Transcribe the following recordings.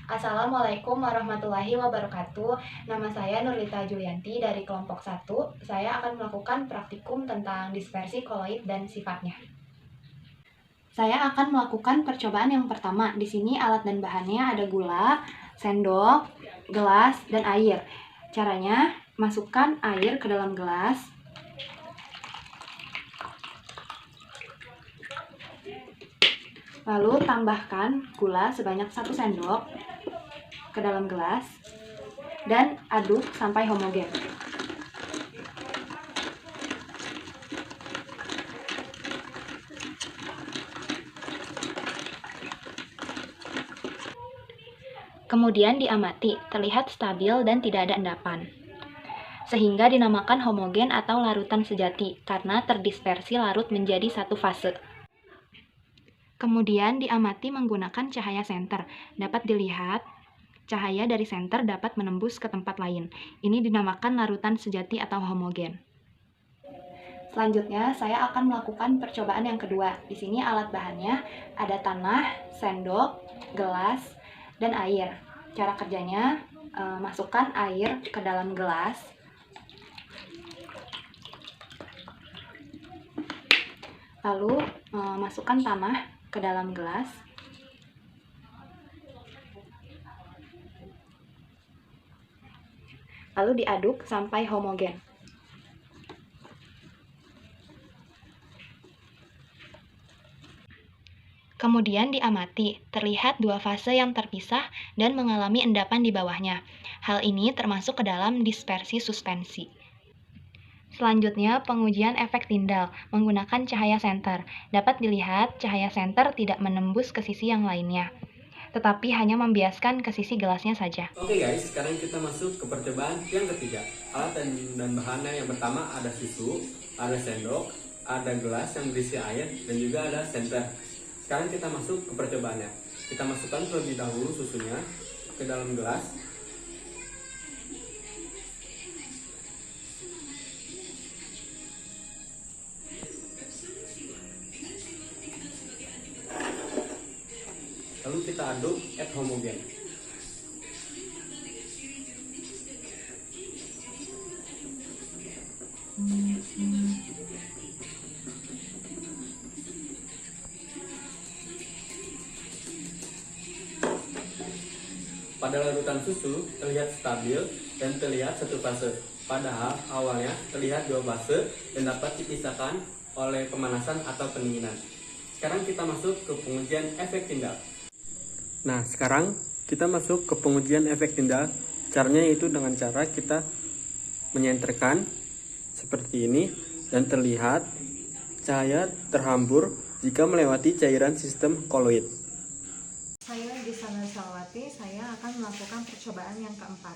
Assalamualaikum warahmatullahi wabarakatuh. Nama saya Nurlita Julianti dari kelompok 1. Saya akan melakukan praktikum tentang dispersi koloid dan sifatnya. Saya akan melakukan percobaan yang pertama. Di sini alat dan bahannya ada gula, sendok, gelas, dan air. Caranya, masukkan air ke dalam gelas. Lalu tambahkan gula sebanyak 1 sendok ke dalam gelas dan aduk sampai homogen. Kemudian diamati, terlihat stabil dan tidak ada endapan. Sehingga dinamakan homogen atau larutan sejati karena terdispersi larut menjadi satu fase. Kemudian diamati menggunakan cahaya senter. Dapat dilihat, cahaya dari senter dapat menembus ke tempat lain. Ini dinamakan larutan sejati atau homogen. Selanjutnya, saya akan melakukan percobaan yang kedua. Di sini alat bahannya ada tanah, sendok, gelas, dan air. Cara kerjanya, masukkan air ke dalam gelas. Lalu, masukkan tanah ke dalam gelas. Lalu diaduk sampai homogen. Kemudian diamati, terlihat dua fase yang terpisah dan mengalami endapan di bawahnya. Hal ini termasuk ke dalam dispersi suspensi. Selanjutnya, pengujian efek tindal menggunakan cahaya senter. Dapat dilihat, cahaya senter tidak menembus ke sisi yang lainnya, tetapi hanya membiaskan ke sisi gelasnya saja. Oke guys, sekarang kita masuk ke percobaan yang ketiga. Alat dan bahannya yang pertama ada susu, ada sendok, ada gelas yang berisi air, dan juga ada senter. Sekarang kita masuk ke percobaannya. Kita masukkan terlebih dahulu susunya ke dalam gelas. Lalu kita aduk ad homogen. Pada larutan susu terlihat stabil dan terlihat satu fase. Padahal awalnya terlihat dua fase dan dapat dipisahkan oleh pemanasan atau pendinginan. Sekarang kita masuk ke pengujian efek tindal. Nah, sekarang kita masuk ke pengujian efek tindal. Caranya yaitu dengan cara kita menyenterkan seperti ini dan terlihat cahaya terhambur jika melewati cairan sistem koloid. Saya Gisana Salwati, saya akan melakukan percobaan yang keempat.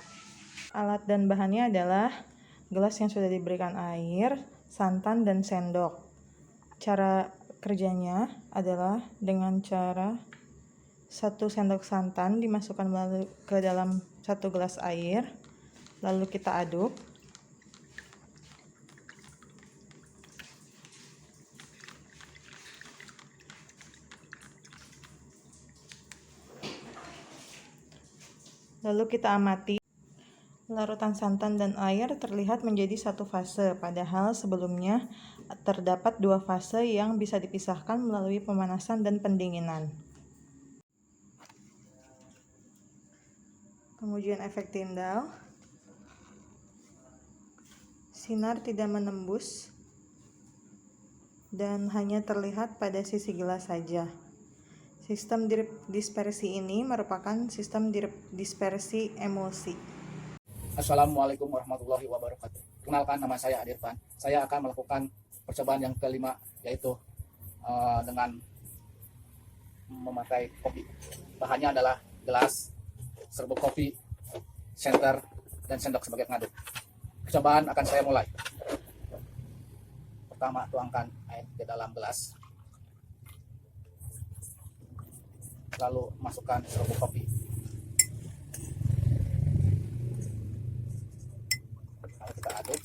Alat dan bahannya adalah gelas yang sudah diberikan air, santan, dan sendok. Cara kerjanya adalah dengan cara 1 sendok santan dimasukkan ke dalam 1 gelas air, lalu kita aduk. Lalu kita amati, larutan santan dan air terlihat menjadi satu fase, padahal sebelumnya terdapat dua fase yang bisa dipisahkan melalui pemanasan dan pendinginan. Pengujian efek tindal, sinar tidak menembus dan hanya terlihat pada sisi gelas saja. Sistem dispersi ini merupakan sistem dispersi emulsi. Assalamualaikum warahmatullahi wabarakatuh. Kenalkan, nama saya Adirvan. Saya akan melakukan percobaan yang kelima, yaitu dengan memakai kopi. Bahannya adalah gelas, serbuk kopi, senter, dan sendok sebagai pengaduk. Percobaan akan saya mulai. Pertama, tuangkan air ke dalam gelas. Lalu masukkan serbuk kopi. Lalu kita aduk.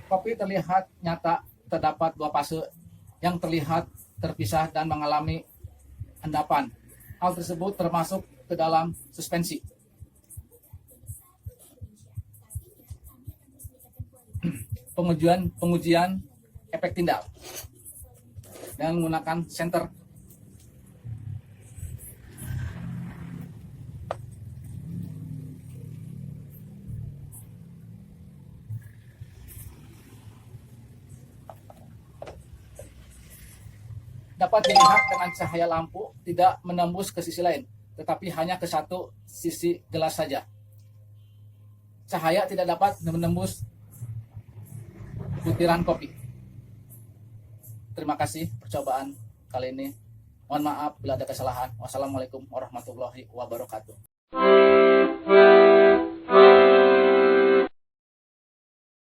Kopi terlihat nyata terdapat dua fase yang terlihat terpisah dan mengalami endapan. Hal tersebut termasuk ke dalam suspensi. Pengujian efek Tyndall dengan menggunakan senter. Dapat dilihat dengan cahaya lampu tidak menembus ke sisi lain, tetapi hanya ke satu sisi gelas saja. Cahaya tidak dapat menembus butiran kopi. Terima kasih percobaan kali ini. Mohon maaf bila ada kesalahan. Wassalamualaikum warahmatullahi wabarakatuh.